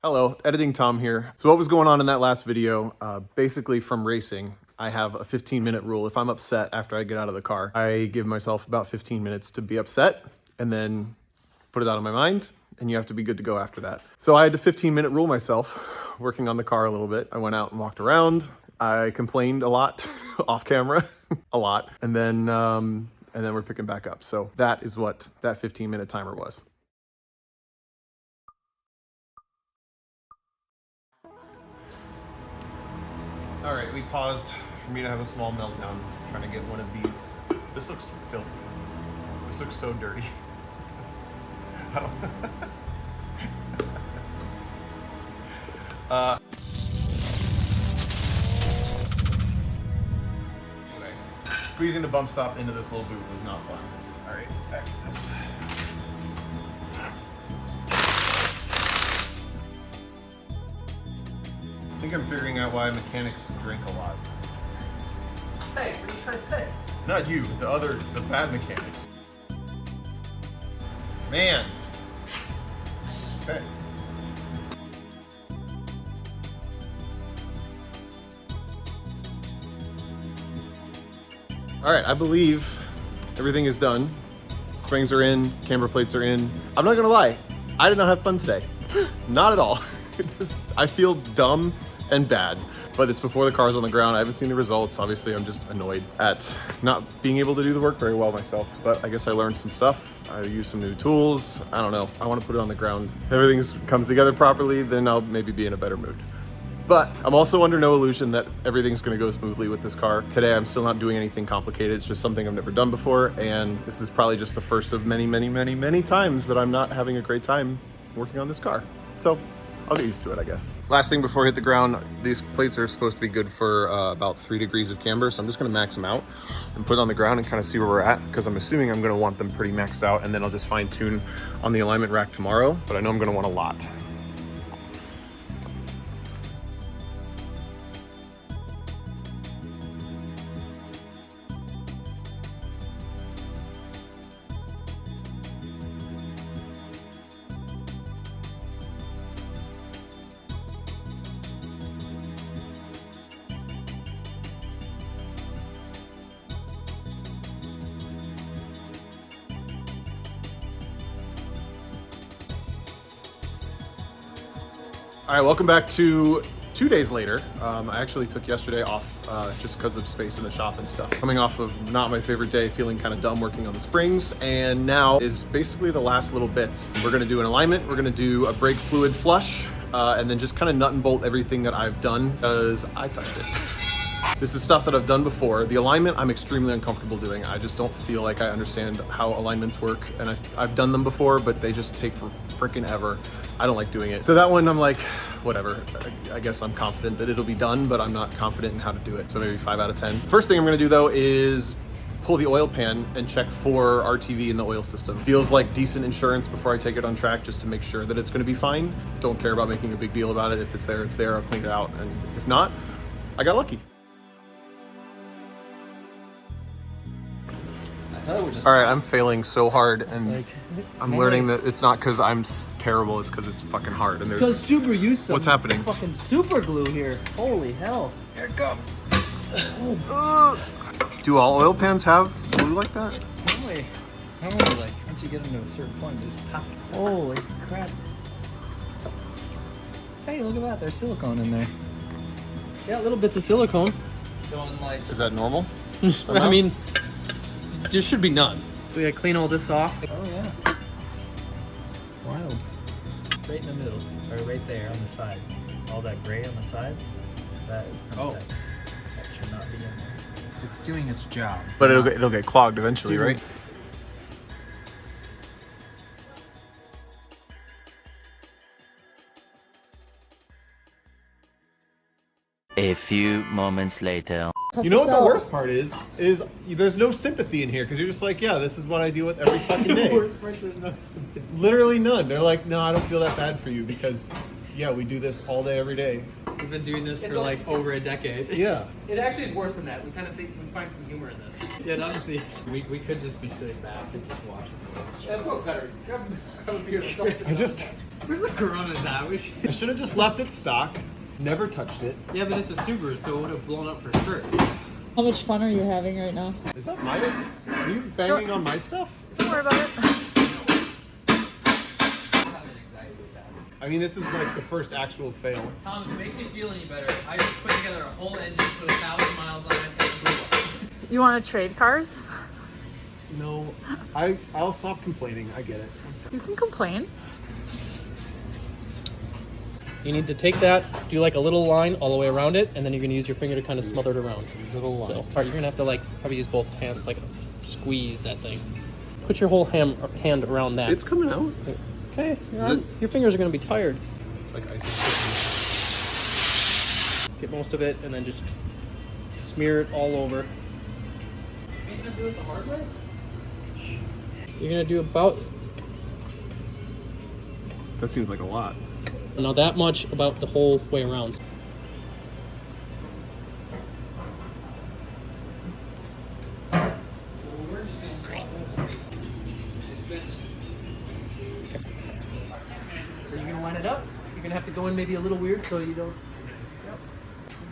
Hello, Editing Tom here. So what was going on in that last video, basically from racing, I have a 15-minute rule. If I'm upset after I get out of the car, I give myself about 15 minutes to be upset and then put it out of my mind, and you have to be good to go after that. So I had a 15-minute rule myself, working on the car a little bit. I went out and walked around. I complained a lot off camera, a lot, and then we're picking back up. So that is what that 15-minute timer was. All right, we paused for me to have a small meltdown, trying to get one of these. This looks filthy. This looks so dirty. Anyway, squeezing the bump stop into this little boot was not fun. All right, back to this. I think I'm figuring out why mechanics drink a lot. Hey, what are you trying to say? Not you, the bad mechanics. Man. Okay. All right, I believe everything is done. Springs are in, camber plates are in. I'm not gonna lie, I did not have fun today. Not at all. I feel dumb and bad, but it's before the car's on the ground. I haven't seen the results. Obviously, I'm just annoyed at not being able to do the work very well myself, but I guess I learned some stuff. I used some new tools. I don't know. I want to put it on the ground. If everything comes together properly, then I'll maybe be in a better mood. But I'm also under no illusion that everything's gonna go smoothly with this car. Today, I'm still not doing anything complicated. It's just something I've never done before, and this is probably just the first of many, many, many, many times that I'm not having a great time working on this car. So I'll get used to it, I guess. Last thing before I hit the ground, these plates are supposed to be good for about 3 degrees of camber, so I'm just gonna max them out and put it on the ground and kind of see where we're at, because I'm assuming I'm gonna want them pretty maxed out, and then I'll just fine tune on the alignment rack tomorrow, but I know I'm gonna want a lot. All right, welcome back to 2 days later. I actually took yesterday off just because of space in the shop and stuff. Coming off of not my favorite day, feeling kind of dumb working on the springs, and now is basically the last little bits. We're gonna do an alignment, we're gonna do a brake fluid flush, and then just kind of nut and bolt everything that I've done because I touched it. This is stuff that I've done before. The alignment, I'm extremely uncomfortable doing. I just don't feel like I understand how alignments work, and I've done them before, but they just take for freaking ever. I don't like doing it. So that one, I'm like, whatever. I guess I'm confident that it'll be done, but I'm not confident in how to do it. So maybe 5 out of 10. First thing I'm gonna do though is pull the oil pan and check for RTV in the oil system. Feels like decent insurance before I take it on track, just to make sure that it's gonna be fine. Don't care about making a big deal about it. If it's there, it's there. I'll clean it out. And if not, I got lucky. All right, I'm failing so hard, and I'm learning that it's not because I'm terrible, it's because it's fucking hard. And Because Super used some what's happening? Fucking super glue here. Holy hell. Here it comes. Do all oil pans have glue like that? Normally, like, once you get into a certain point, it's pop. Holy crap. Hey, look at that. There's silicone in there. Yeah, little bits of silicone. So, like... Is that normal? I mean... There should be none. So we gotta clean all this off. Oh yeah. Wild. Right in the middle, or right there on the side. All that gray on the side, that is permatex. That should not be in there. It's doing its job. But it'll get clogged eventually, right? A few moments later. You know what the worst part is there's no sympathy in here, because you're just like, yeah, this is what I deal with every fucking day. The worst part is there's no sympathy. Literally none. They're like, no, I don't feel that bad for you, because yeah, we do this all day, every day. We've been doing this for like over a decade. Yeah. It actually is worse than that. We kind of think we find some humor in this. Yeah, honestly, we could just be sitting back and just watching. That sounds better. Grab a beer. Where's the Coronas at? I should have just left it stock. Never touched it. Yeah, but it's a Subaru, so it would have blown up for sure. How much fun are you having right now? Is that my? Are you banging on my stuff? Don't worry about it. I mean, this is like the first actual fail. Tom, if it makes you feel any better, I just put together a whole engine, put 1,000 miles on it, and it blew up. You want to trade cars? No, I'll stop complaining. I get it. You can complain. You need to take that, do like a little line all the way around it, and then you're gonna use your finger to kind of smother it around. Little line. So, all right, you're gonna have to like probably use both hands, like squeeze that thing. Put your whole hand around that. It's coming out. Okay, your fingers are gonna be tired. It's like ice. Get most of it, and then just smear it all over. Ain't gonna do it the hard way? You're gonna do about That seems like a lot. now that much about the whole way around. So you're gonna line it up. You're gonna have to go in maybe a little weird so you don't. Yep.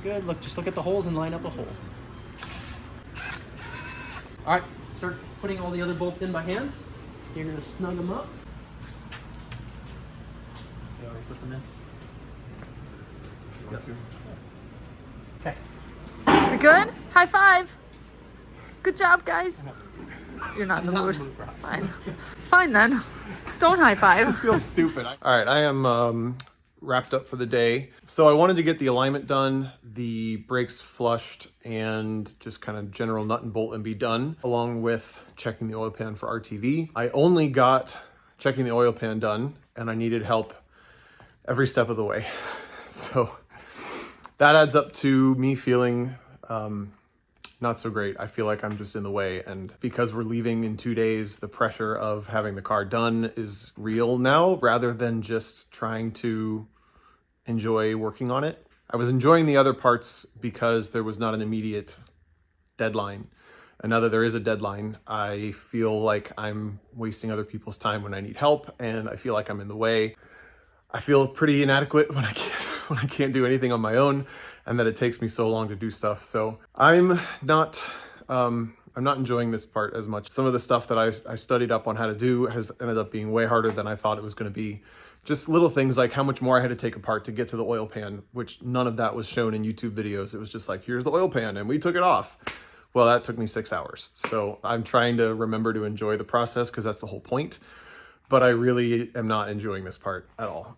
Good. Look, just look at the holes and line up a hole. All right. Start putting all the other bolts in by hand. You're gonna snug them up. You already put some in. Okay. Is it good? High five. Good job, guys. You're not in the mood. Fine. Fine then. Don't high five. This feels stupid. All right, I am wrapped up for the day. So I wanted to get the alignment done, the brakes flushed, and just kind of general nut and bolt and be done, along with checking the oil pan for RTV. I only got checking the oil pan done, and I needed help every step of the way. So that adds up to me feeling not so great. I feel like I'm just in the way, and because we're leaving in 2 days, the pressure of having the car done is real now, rather than just trying to enjoy working on it. I was enjoying the other parts because there was not an immediate deadline. And now that there is a deadline, I feel like I'm wasting other people's time when I need help, and I feel like I'm in the way. I feel pretty inadequate when I can't do anything on my own, and that it takes me so long to do stuff. So I'm not enjoying this part as much. Some of the stuff that I studied up on how to do has ended up being way harder than I thought it was going to be. Just little things like how much more I had to take apart to get to the oil pan, which none of that was shown in YouTube videos. It was just like, here's the oil pan and we took it off. Well, that took me 6 hours. So I'm trying to remember to enjoy the process because that's the whole point. But I really am not enjoying this part at all.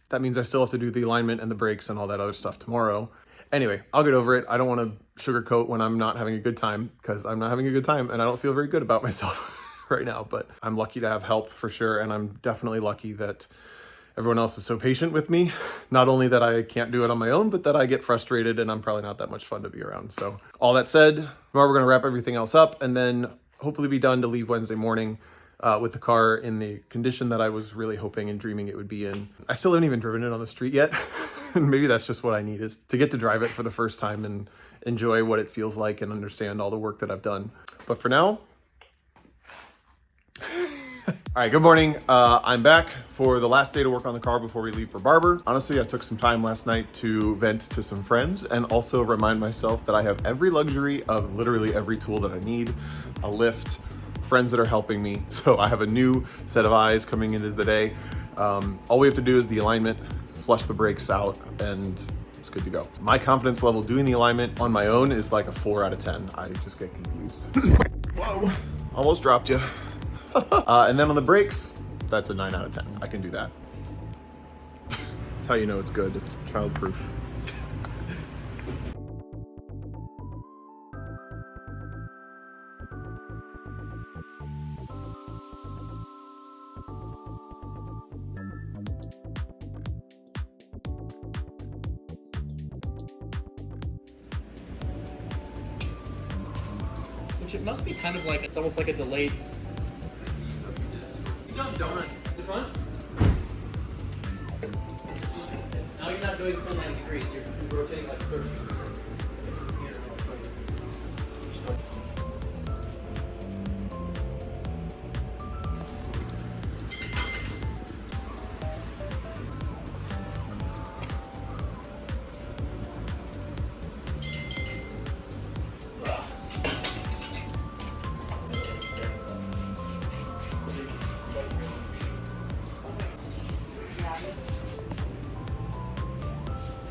That means I still have to do the alignment and the brakes and all that other stuff tomorrow. Anyway, I'll get over it. I don't want to sugarcoat when I'm not having a good time, because I'm not having a good time and I don't feel very good about myself right now. But I'm lucky to have help for sure. And I'm definitely lucky that everyone else is so patient with me. Not only that I can't do it on my own, but that I get frustrated and I'm probably not that much fun to be around. So all that said, tomorrow we're going to wrap everything else up and then hopefully be done to leave Wednesday morning with the car in the condition that I was really hoping and dreaming it would be in. I still haven't even driven it on the street yet. And maybe that's just what I need, is to get to drive it for the first time and enjoy what it feels like and understand all the work that I've done. But for now, all right, good morning. I'm back for the last day to work on the car before we leave for Barber. Honestly, I took some time last night to vent to some friends and also remind myself that I have every luxury of literally every tool that I need, a lift, friends that are helping me. So I have a new set of eyes coming into the day. All we have to do is the alignment, flush the brakes out, and it's good to go. My confidence level doing the alignment on my own is like a 4 out of 10. I just get confused. Whoa, almost dropped you. And then on the brakes, that's a 9 out of 10. I can do that. That's how you know it's good. It's child-proof. Which it must be kind of like, it's almost like a delayed. You got donuts. The front? Now you're not doing full 90 degrees, you're rotating like 30 degrees.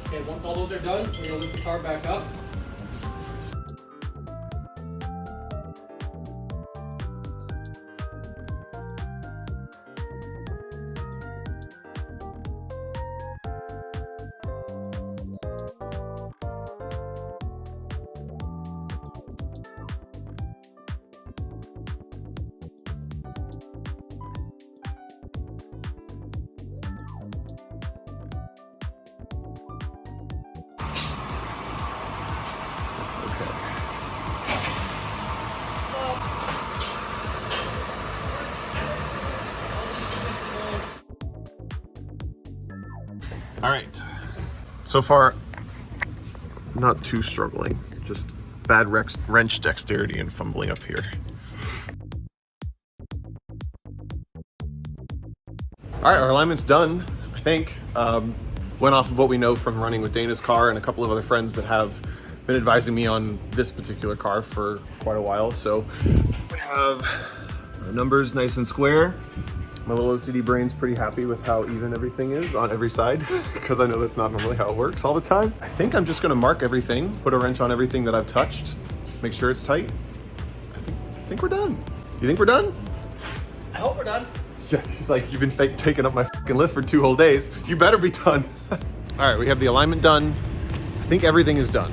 Okay, once all those are done, we're gonna lift the car back up. All right, so far, not too struggling, just bad wrench dexterity and fumbling up here. All right, our alignment's done, I think. Went off of what we know from running with Dana's car and a couple of other friends that have been advising me on this particular car for quite a while. So we have our numbers nice and square. My little OCD brain's pretty happy with how even everything is on every side, because I know that's not normally how it works all the time. I think I'm just gonna mark everything, put a wrench on everything that I've touched, make sure it's tight. I think we're done. You think we're done? I hope we're done. Yeah, she's like, you've been taking up my fucking lift for 2 whole days. You better be done. All right, we have the alignment done. I think everything is done.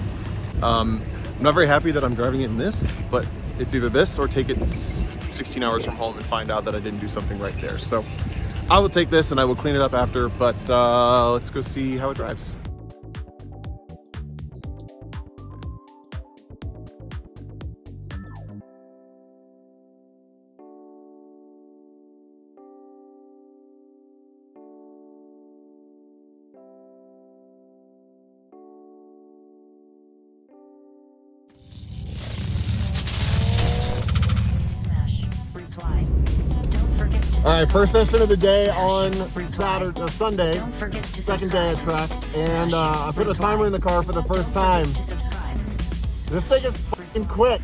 I'm not very happy that I'm driving it in this, but it's either this or take it 16 hours from home and find out that I didn't do something right there. So I will take this and I will clean it up after, but let's go see how it drives. All right, first session of the day on Saturday or Sunday, second day at track, and I put a timer in the car for the first time. This thing is fucking quick.